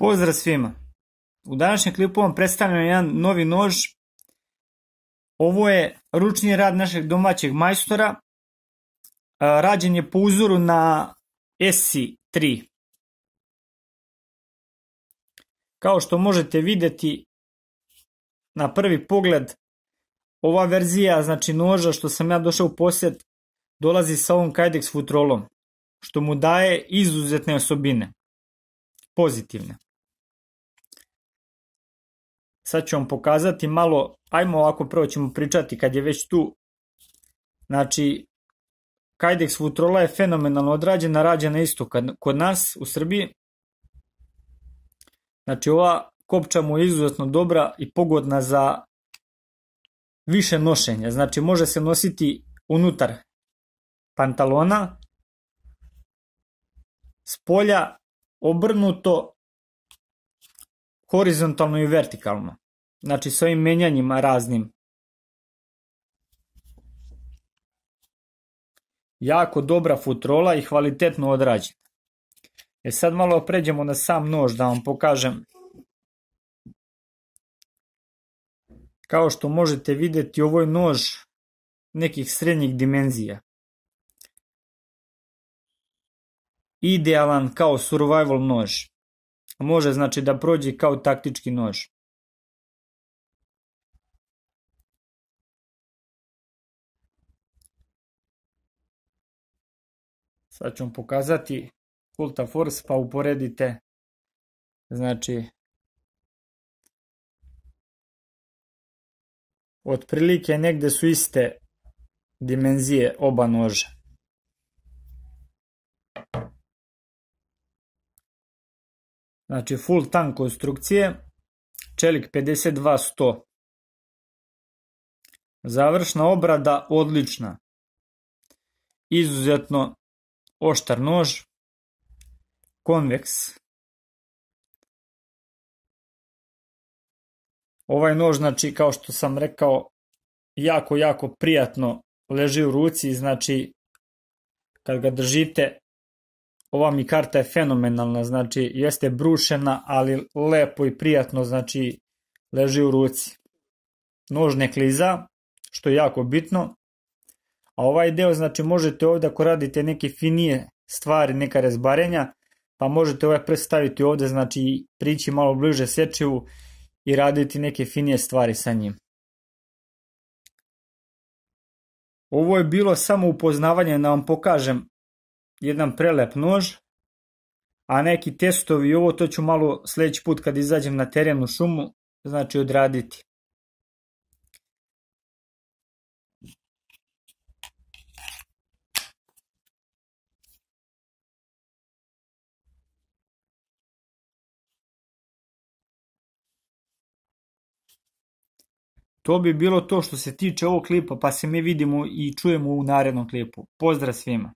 Pozdrav svima! U današnjem klipu vam predstavljam jedan novi nož. Ovo je ručni rad našeg domaćeg majstora. Rađen je po uzoru na SC3. Kao što možete vidjeti na prvi pogled, ova verzija, znači noža što sam ja došao u posjed, dolazi sa ovom Kydex futrolom, što mu daje izuzetne osobine, pozitivne. Sad ću vam pokazati malo, ajmo ovako, prvo ćemo pričati kad je već tu. Znači, Kydex futrola je fenomenalno odrađena, rađena isto kod nas u Srbiji. Znači, ova kopča mu je izuzetno dobra i pogodna za više nošenja. Znači, može se nositi unutar pantalona, s polja, obrnuto, horizontalno i vertikalno. Znači, s ovim menjanjima raznim. Jako dobra futrola i kvalitetno odrađena. Sad malo pređemo na sam nož da vam pokažem. Kao što možete vidjeti, ovo je nož nekih srednjih dimenzija. Idealan kao survival nož. Može znači da prođe kao taktički nož. Sad ću vam pokazati Kulta Force pa uporedite. Znači, otprilike negde su iste dimenzije oba noža. Znači, full tank konstrukcije, čelik 52-100. Završna obrada odlična. Izuzetno oštar nož. Konveks. Ovaj nož, znači, kao što sam rekao, jako prijatno leži u ruci. Znači, kad ga držite, ova mi karta je fenomenalna, znači jeste brušena, ali lepo i prijatno, znači leži u ruci. Nož ne kliza, što je jako bitno. A ovaj deo, znači, možete ovdje ako radite neke finije stvari, neka rezbarenja, pa možete ovaj prst staviti ovdje, znači prići malo bliže sečivu i raditi neke finije stvari sa njim. Ovo je bilo samo upoznavanje da vam pokažem jedan prelep nož, a neki testovi i ovo to ću malo sljedeći put kad izađem na teren u šumu, znači odraditi. To bi bilo to što se tiče ovog klipa, pa se mi vidimo i čujemo u narednom klipu. Pozdrav svima!